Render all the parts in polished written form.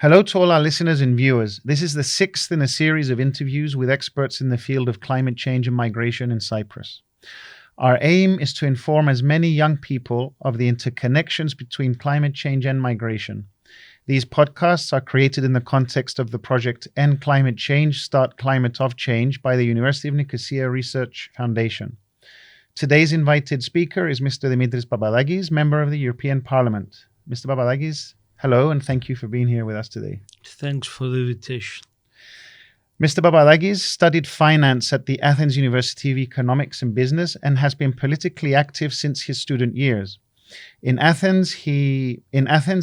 Hello to all our listeners and viewers. This is the sixth in a series of interviews with experts in the field of climate change and migration in Cyprus. Our aim is to inform as many young people of the interconnections between climate change and migration. These podcasts are created in the context of the project End Climate Change, Start Climate of Change by the University of Nicosia Research Foundation. Today's invited speaker is Mr. Dimitris Papadakis, member of the European Parliament. Mr. Papadakis, hello, and thank you for being here with us today. Thanks for the invitation. Mr. Papadakis studied finance at the Athens University of Economics and Business and has been politically active since his student years. In Athens,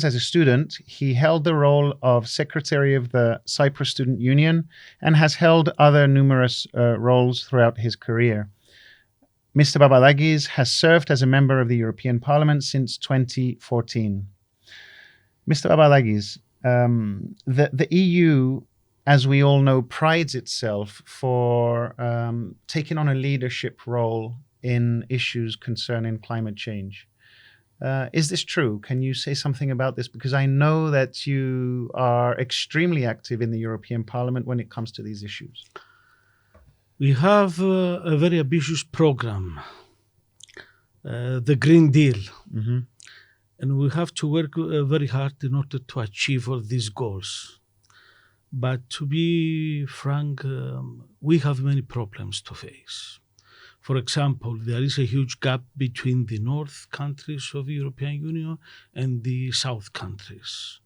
as a student, he held the role of secretary of the Cyprus Student Union and has held other numerous roles throughout his career. Mr. Papadakis has served as a member of the European Parliament since 2014. Mr. Papadakis, the EU, as we all know, prides itself for taking on a leadership role in issues concerning climate change. Is this true? Can you say something about this? Because I know that you are extremely active in the European Parliament when it comes to these issues. We have a very ambitious program, the Green Deal. Mm-hmm. And we have to work very hard in order to achieve all these goals. But to be frank, we have many problems to face. For example, there is a huge gap between the north countries of the European Union and the south countries.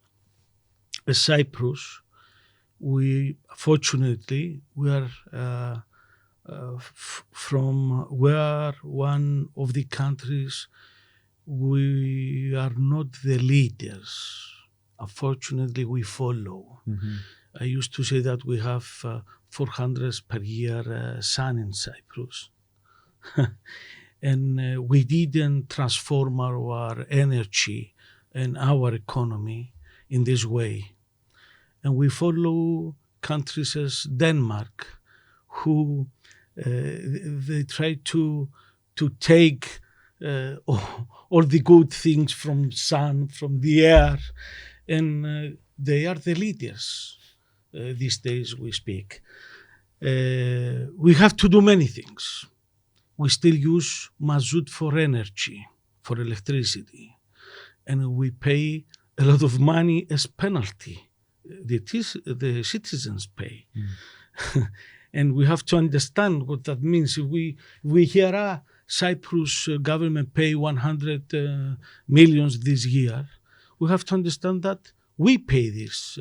As Cyprus, we are one of the countries. We are not the leaders. Unfortunately, we follow. Mm-hmm. I used to say that we have 400 per year sun in Cyprus. And we didn't transform our energy and our economy in this way. And we follow countries as Denmark, who they try to take all the good things from sun, from the air, and they are the leaders these days we speak. We have to do many things. We still use mazout for energy, for electricity, and we pay a lot of money as penalty. The citizens pay. And we have to understand what that means. If we hear, Cyprus government pay 100 millions this year, we have to understand that we pay this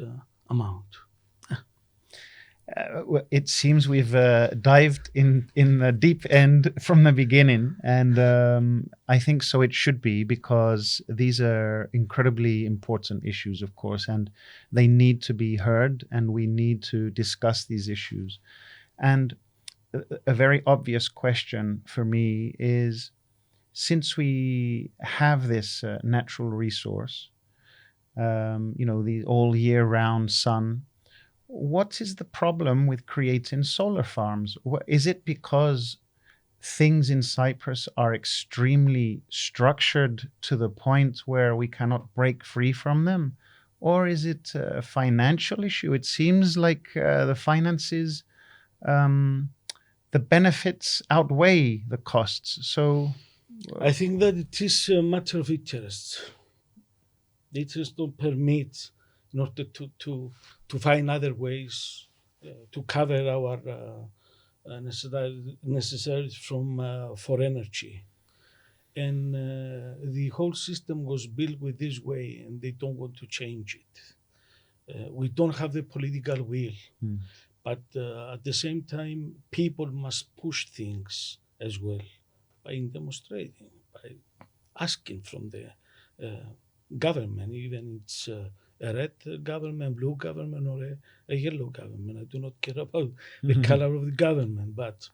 amount. It seems we've dived in the deep end from the beginning, and I think so it should be, because these are incredibly important issues, of course, and they need to be heard, and we need to discuss these issues. And a very obvious question for me is, since we have this natural resource, the all year round sun, what is the problem with creating solar farms? Is it because things in Cyprus are extremely structured to the point where we cannot break free from them? Or is it a financial issue? It seems like the finances, the benefits outweigh the costs. So I think that it is a matter of interest. Interests don't permit, in order to find other ways to cover our necessities for energy. And the whole system was built with this way, and they don't want to change it. We don't have the political will. But at the same time, people must push things as well by demonstrating, by asking from the government, even it's a red government, blue government, or a yellow government. I do not care about the color of the government, but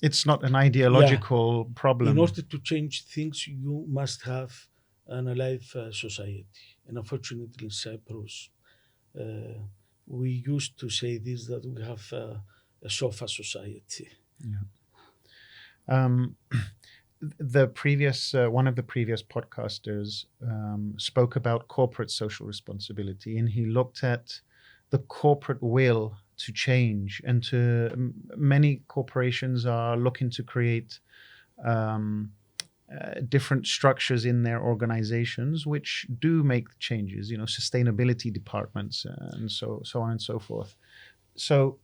it's not an ideological problem. In order to change things, you must have an alive society. And unfortunately in Cyprus, we used to say this, that we have a sofa society. Yeah. the previous one of the previous podcasters spoke about corporate social responsibility, and he looked at the corporate will to change, and many corporations are looking to create different structures in their organizations which do make changes, sustainability departments and so on and so forth. So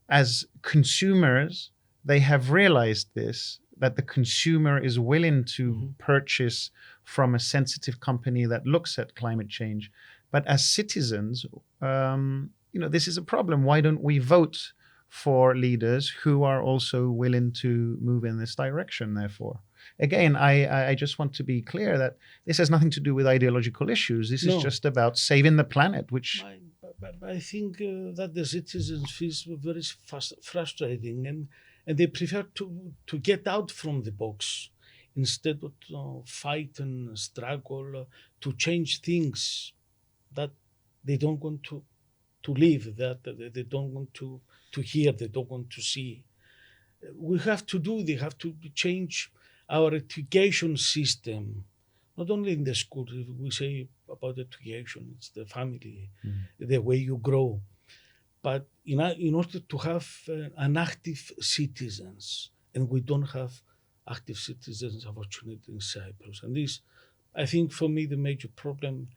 as consumers, they have realized this, that the consumer is willing to purchase from a sensitive company that looks at climate change. But as citizens, this is a problem. Why don't we vote for leaders who are also willing to move in this direction, therefore? Again, I just want to be clear that this has nothing to do with ideological issues. This is just about saving the planet, which... I think that the citizens feel very frustrating, and they prefer to get out from the box instead of fight and struggle to change things that they don't want to live, that they don't want to hear, they don't want to see. They have to change our education system, not only in the school. We say about education, it's the family, the way you grow. But in order to have an active citizens, and we don't have active citizens, unfortunately, in Cyprus. And this, I think, for me, the major problem,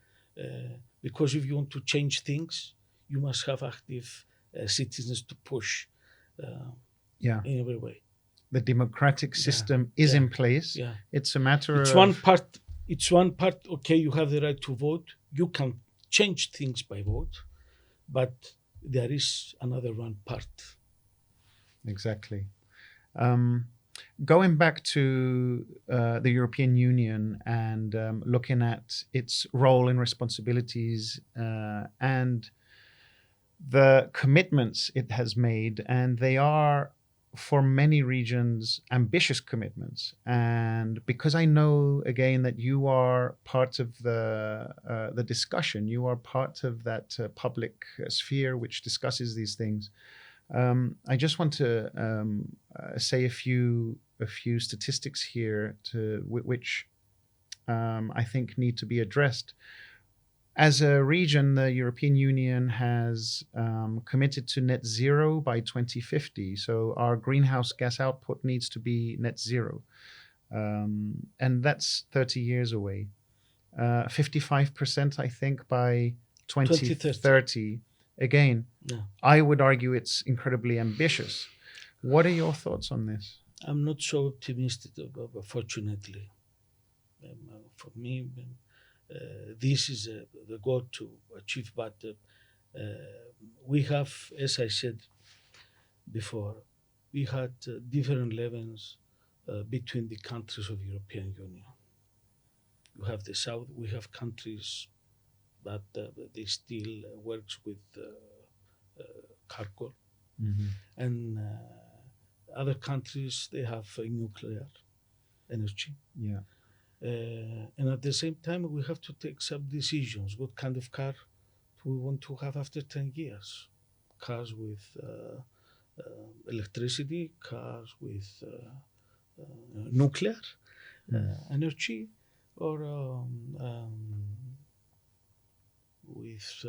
because if you want to change things, you must have active citizens to push in every way. The democratic system is in place. Yeah. It's a matter of... It's one part, okay, you have the right to vote. You can change things by vote, but there is another one part. Exactly. Going back to the European Union and looking at its role and responsibilities and the commitments it has made, and they are, for many regions, ambitious commitments. And because I know, again, that you are part of the discussion, you are part of that public sphere which discusses these things, I just want to say a few statistics here which I think need to be addressed. As a region, the European Union has committed to net zero by 2050. So our greenhouse gas output needs to be net zero. And that's 30 years away. 55%, I think, by 2030. Again, I would argue it's incredibly ambitious. What are your thoughts on this? I'm not so optimistic, fortunately. For me, this is the goal to achieve, but we have, as I said before, we had different levels between the countries of the European Union. You have the South, we have countries that they still works with charcoal, and other countries, they have nuclear energy. Yeah. And at the same time, we have to take some decisions. What kind of car do we want to have after 10 years? Cars with electricity, cars with nuclear energy, or with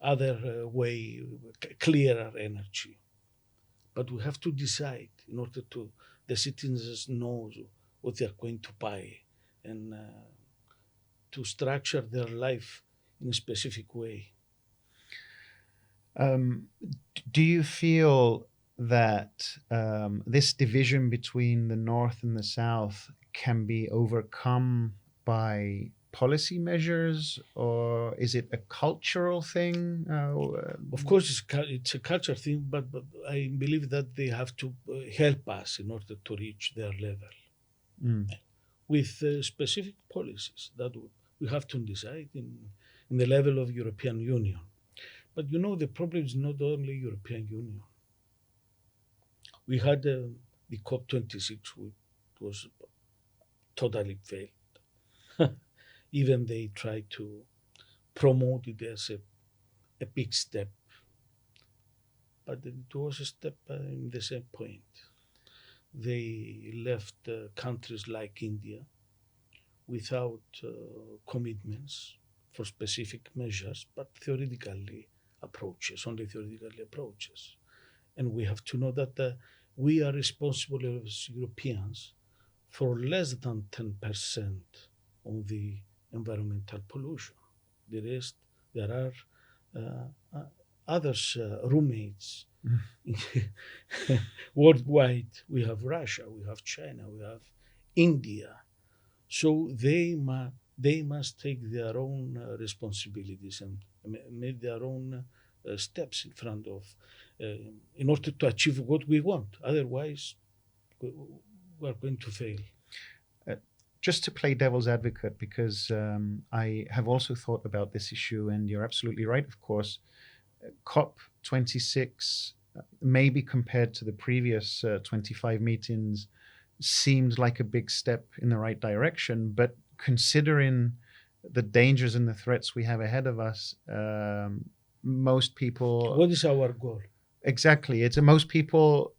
other way, clearer energy. But we have to decide in order to the citizens know what they are going to buy, and to structure their life in a specific way. Do you feel that this division between the North and the South can be overcome by policy measures, or is it a cultural thing? Of course, it's a cultural thing, but I believe that they have to help us in order to reach their level. With specific policies that we have to decide in the level of European Union. But the problem is not only European Union. We had the COP26, which was totally failed. Even they tried to promote it as a big step, but it was a step in the same point. they left countries like India without commitments for specific measures, but theoretically approaches, only theoretically approaches. And we have to know that we are responsible as Europeans for less than 10% of the environmental pollution. The rest, there are others, roommates. Worldwide, we have Russia, we have China, we have India. So they must take their own responsibilities and make their own steps in front of, in order to achieve what we want. Otherwise, we are going to fail. Just to play devil's advocate, because I have also thought about this issue, and you're absolutely right, of course. COP26, maybe compared to the previous 25 meetings, seemed like a big step in the right direction, but considering the dangers and the threats we have ahead of us, most people... What is our goal? Exactly. Most people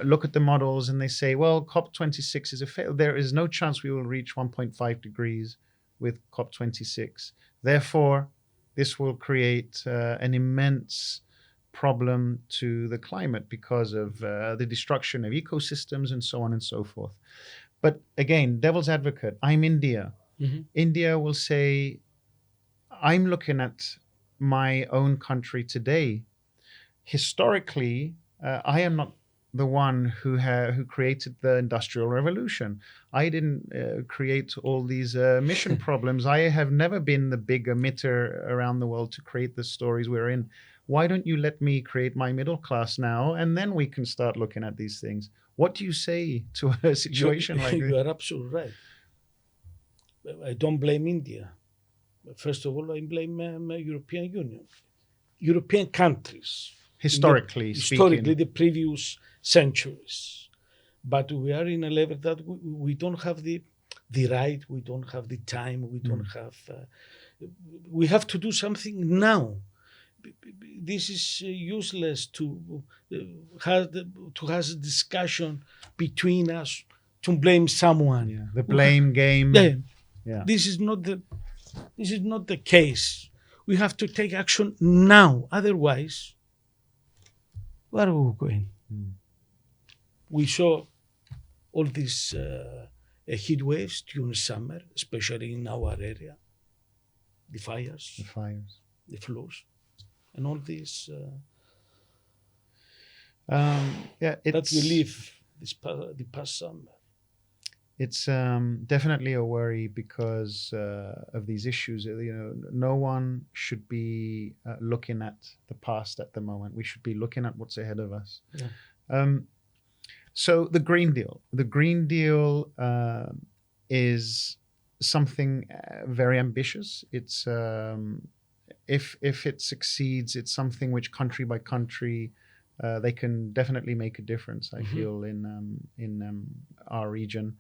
look at the models and they say, well, COP26 is a fail. There is no chance we will reach 1.5 degrees with COP26. Therefore, this will create an immense problem to the climate because of the destruction of ecosystems and so on and so forth. But again, devil's advocate, I'm India. Mm-hmm. India will say, I'm looking at my own country today. Historically, I am not the one who created the Industrial Revolution. I didn't create all these emission problems. I have never been the big emitter around the world to create the stories we're in. Why don't you let me create my middle class now, and then we can start looking at these things? What do you say to a situation like this? You are absolutely right. I don't blame India. First of all, I blame European Union, European countries. Historically speaking. The previous centuries. But we are in a level that we don't have the right, we don't have the time, we don't have... we have to do something now. This is useless to have a discussion between us to blame someone. Yeah, the blame game. Yeah. This is not the case. We have to take action now. Otherwise, where are we going? We saw all these heat waves during summer, especially in our area. The fires, the floods, and all this that we live the past summer. It's definitely a worry because of these issues. No one should be looking at the past at the moment. We should be looking at what's ahead of us. Yeah. So the Green Deal. The Green Deal is something very ambitious. It's if it succeeds, it's something which country by country they can definitely make a difference. I feel in our region.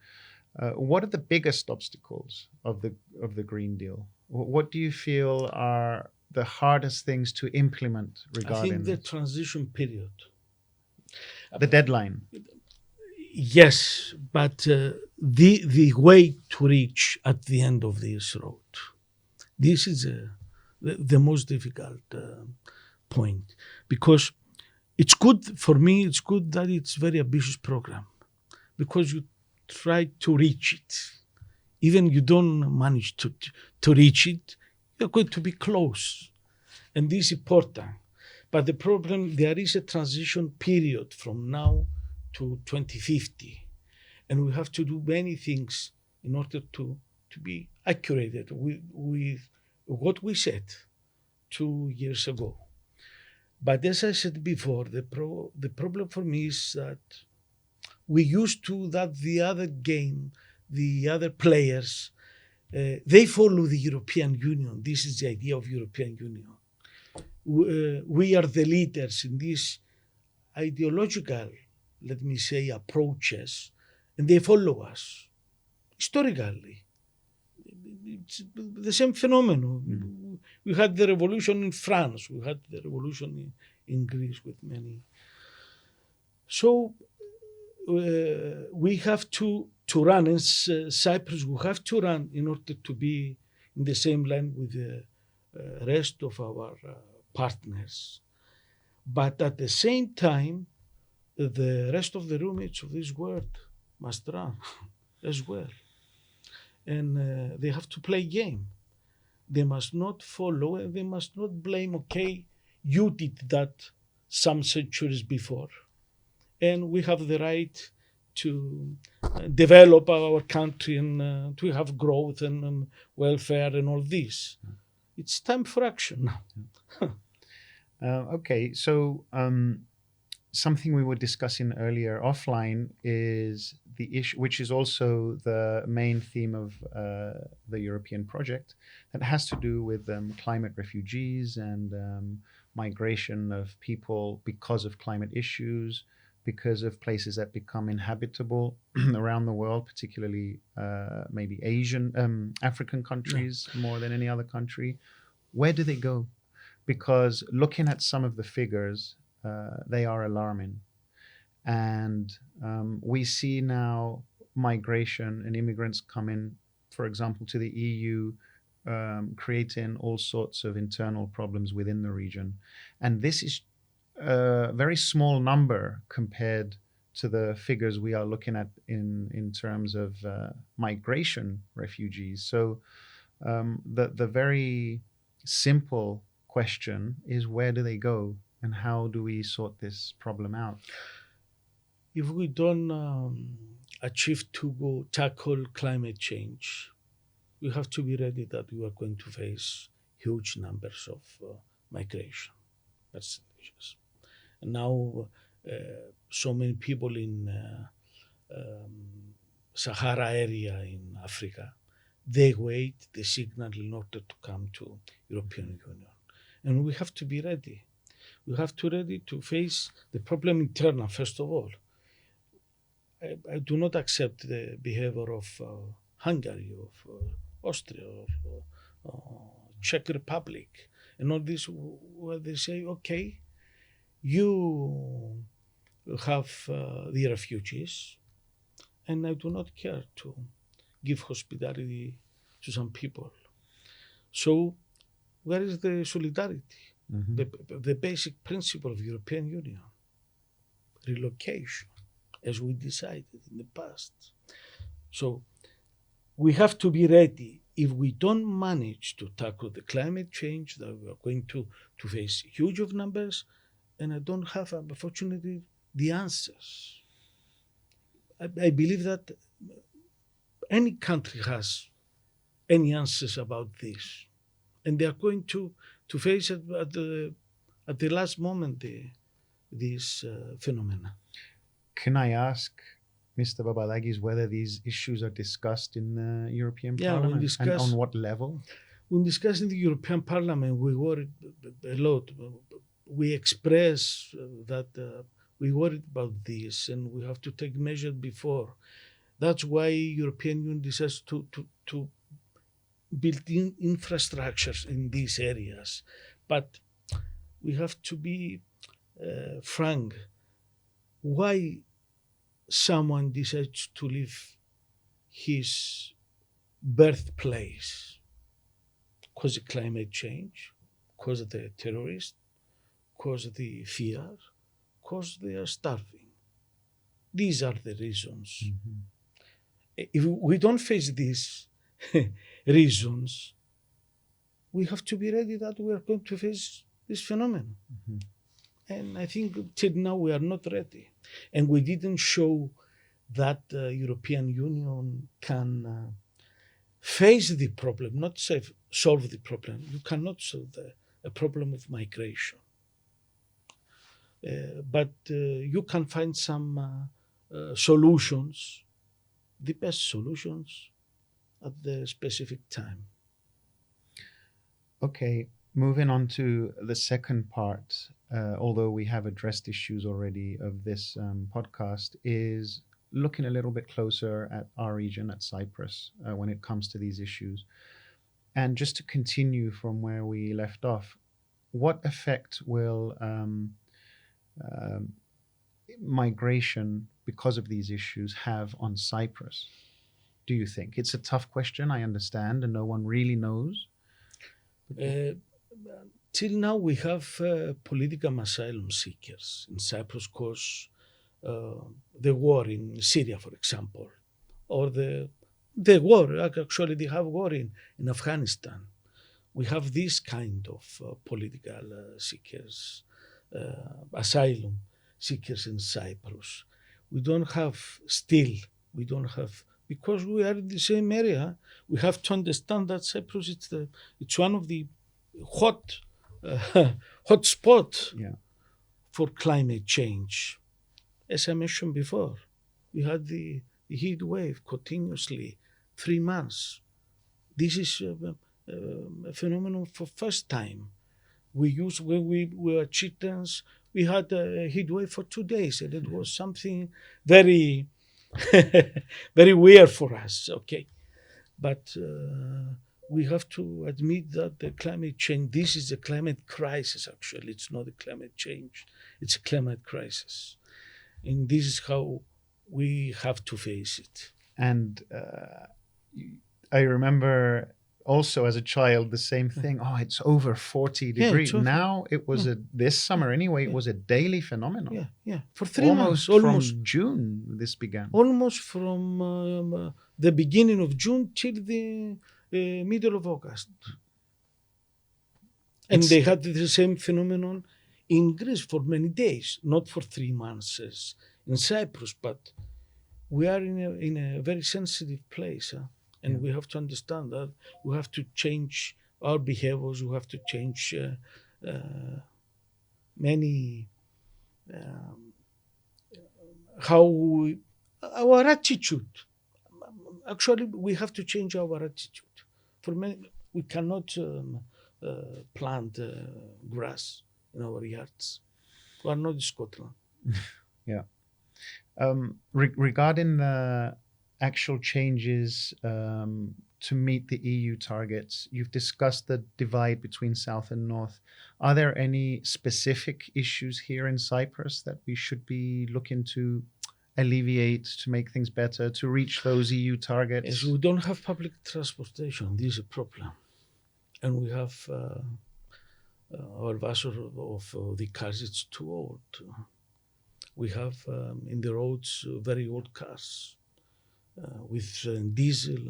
What are the biggest obstacles of the Green Deal? What do you feel are the hardest things to implement regarding? I think the transition period. The deadline. Yes, but the way to reach at the end of this road. This is the most difficult point, because it's good for me. It's good that it's a very ambitious program, because you try to reach it. Even you don't manage to reach it, you're going to be close, and this is important. But the problem, there is a transition period from now to 2050, and we have to do many things in order to be accurate with what we said 2 years ago. But as I said before, the problem for me is that we used to that the other game, the other players, they follow the European Union. This is the idea of European Union. We are the leaders in these ideological, let me say, approaches, and they follow us. Historically, it's the same phenomenon. We had the revolution in France. We had the revolution in Greece with many. So we have to run, and Cyprus will have to run in order to be in the same line with the rest of our partners. But at the same time, the rest of the roommates of this world must run as well. And they have to play game. They must not follow, and they must not blame, okay, you did that some centuries before. And we have the right to develop our country and to have growth and welfare and all this. It's time for action now. Okay, so something we were discussing earlier offline is the issue, which is also the main theme of the European project, that has to do with climate refugees and migration of people because of climate issues, because of places that become inhabitable around the world, particularly maybe African countries more than any other country. Where do they go? Because looking at some of the figures, they are alarming. And we see now migration and immigrants coming, for example, to the EU, creating all sorts of internal problems within the region. And this is a very small number compared to the figures we are looking at in terms of migration refugees. So the very simple question is, where do they go and how do we sort this problem out? If we don't achieve to tackle climate change, we have to be ready that we are going to face huge numbers of migration percentages. And now so many people in Sahara area in Africa, they wait the signal in order to come to European Union. And we have to be ready. We have to be ready to face the problem internal, first of all. I do not accept the behavior of Hungary, of Austria, of Czech Republic, and all this, where they say, okay, you have the refugees, and I do not care to give hospitality to some people. So where is the solidarity? Mm-hmm. The basic principle of European Union, relocation, as we decided in the past. So we have to be ready. If we don't manage to tackle the climate change, that we are going to face huge of numbers, and I don't have, unfortunately, the answers. I believe that any country has any answers about this, and they are going to face it at the last moment, this phenomena. Can I ask Mr. Papadakis whether these issues are discussed in the European Parliament and on what level? When discussing the European Parliament, we worried a lot. We express that we worried about this and we have to take measures before. That's why European Union decides to build in infrastructures in these areas. But we have to be frank. Why someone decides to leave his birthplace? Because of climate change, because of the terrorists, because of the fear, because they are starving. These are the reasons. Mm-hmm. If we don't face these reasons, we have to be ready that we are going to face this phenomenon. Mm-hmm. And I think till now we are not ready. And we didn't show that the European Union can face the problem, not solve the problem. You cannot solve a problem of migration. But you can find some solutions, the best solutions at the specific time. Okay, moving on to the second part, although we have addressed issues already of this podcast, is looking a little bit closer at our region, at Cyprus, when it comes to these issues. And just to continue from where we left off, what effect will migration because of these issues, have on Cyprus? Do you think? It's a tough question, I understand, and no one really knows. Till now, we have political asylum seekers in Cyprus because the war in Syria, for example, or the war, actually they have war in Afghanistan. We have this kind of political seekers, asylum seekers in Cyprus. We don't have, because we are in the same area, we have to understand that Cyprus, it's one of the hot spot for climate change. As I mentioned before, we had the heat wave continuously 3 months. This is a phenomenon for first time. When we were children, we had a heat wave for 2 days, and it was something very, very weird for us. Okay, but we have to admit that the climate change. This is a climate crisis. Actually, it's not a climate change; it's a climate crisis, and this is how we have to face it. And I remember also as a child the same thing. Oh, it's over 40 degrees. Now it was this summer anyway. It was a daily phenomenon. Yeah. For 3 months, almost from June this began. Almost from the beginning of June till the middle of August. And they had the same phenomenon in Greece for many days, not for 3 months as in Cyprus, but we are in a very sensitive place. And we have to understand that we have to change our behaviors. We have to change our attitude. Actually, we have to change our attitude. For many, we cannot plant grass in our yards. We are not in Scotland. Yeah. Regarding the actual changes to meet the EU targets, you've discussed the divide between South and North. Are there any specific issues here in Cyprus that we should be looking to alleviate, to make things better, to reach those EU targets? As we don't have public transportation, this is a problem. And we have our version of the cars, it's too old. We have in the roads very old cars with diesel,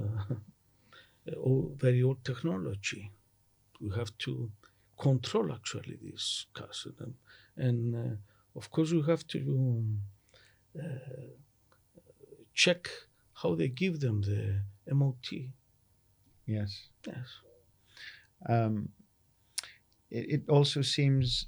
very old technology. We have to control actually these cars. And of course we have to check how they give them the MOT. Yes. It also seems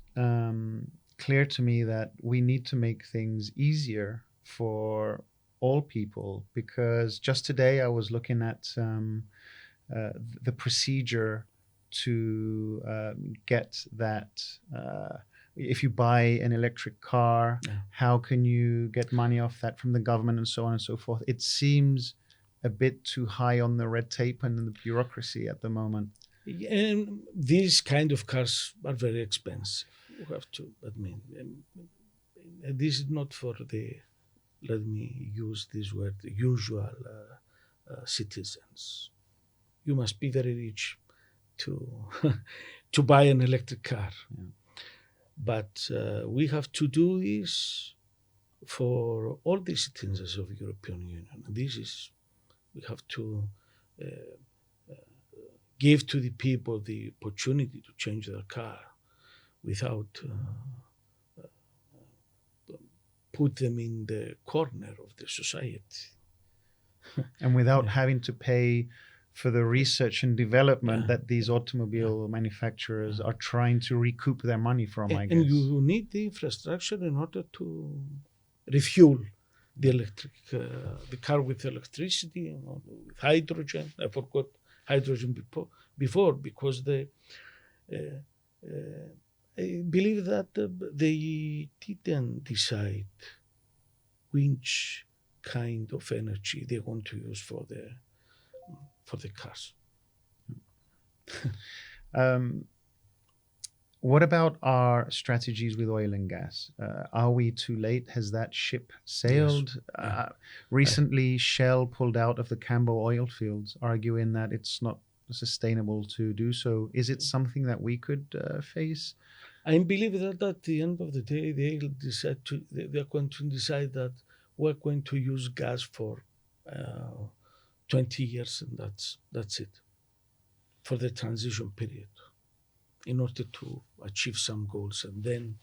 clear to me that we need to make things easier for all people, because just today I was looking at the procedure to get that. If you buy an electric car, how can you get money off that from the government and so on and so forth? It seems a bit too high on the red tape and the bureaucracy at the moment. And these kind of cars are very expensive. You have to admit. And this is not for the, let me use this word, the usual citizens. You must be very rich to buy an electric car. Yeah. But we have to do this for all the citizens of the European Union. This is, we have to give to the people the opportunity to change their car without put them in the corner of the society. And without having to pay for the research and development that these automobile manufacturers are trying to recoup their money from, I guess. And you need the infrastructure in order to refuel the car with electricity, with hydrogen. I forgot hydrogen before because I believe that they didn't decide which kind of energy they want to use for the cars. What about our strategies with oil and gas? Are we too late? Has that ship sailed? Yeah. Recently, Shell pulled out of the Cambo oil fields, arguing that it's not sustainable to do so. Is it something that we could face? I believe that at the end of the day, they're going to decide that we're going to use gas for 20 years, and that's it for the transition period, in order to achieve some goals, and then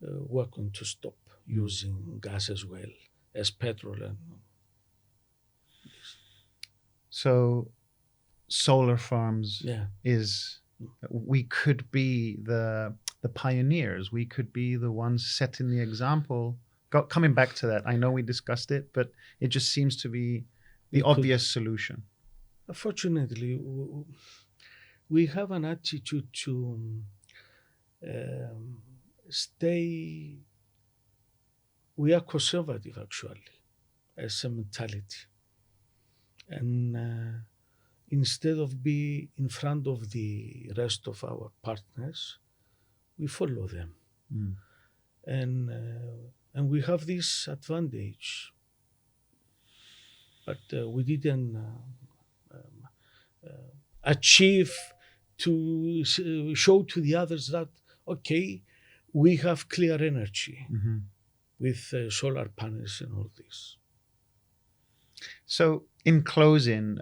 we're going to stop using gas as well as petrol. And So, solar farms yeah, we could be the pioneers. We could be the ones setting the example. Coming back to that, I know we discussed it, but it just seems to be the obvious solution. Fortunately, we have an attitude to stay. We are conservative, actually, as a mentality, and instead of be in front of the rest of our partners, we follow them, and we have this advantage. But we didn't achieve to show to the others that, okay, we have clear energy with solar panels and all this. So, in closing,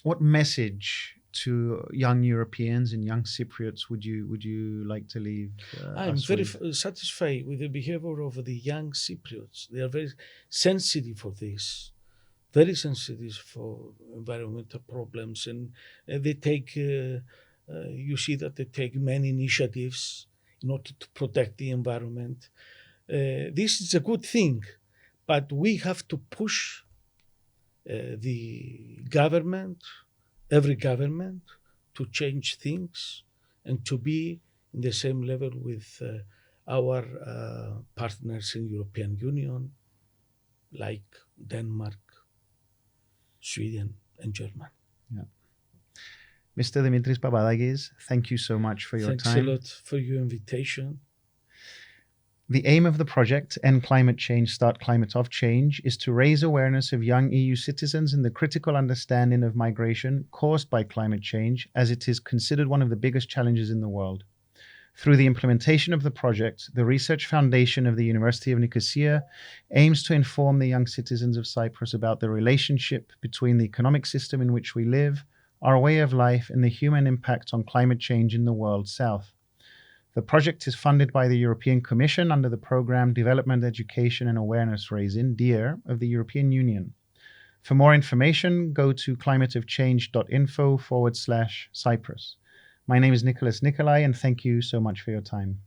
what message to young Europeans and young Cypriots would you like to leave? I'm very satisfied with the behavior of the young Cypriots. They are very sensitive for this, very sensitive for environmental problems, and they take. You see that they take many initiatives in order to protect the environment. This is a good thing, but we have to push the government, every government, to change things and to be in the same level with our partners in European Union, like Denmark, Sweden, and Germany. Yeah. Mr. Dimitris Papadakis, thank you so much for your time. Thanks a lot for your invitation. The aim of the project, End Climate Change, Start Climate Off Change, is to raise awareness of young EU citizens in the critical understanding of migration caused by climate change, as it is considered one of the biggest challenges in the world. Through the implementation of the project, the Research Foundation of the University of Nicosia aims to inform the young citizens of Cyprus about the relationship between the economic system in which we live, our way of life, and the human impact on climate change in the world south. The project is funded by the European Commission under the program Development, Education and Awareness Raising, DEAR, of the European Union. For more information, go to climateofchange.info/Cyprus. My name is Nicoli, and thank you so much for your time.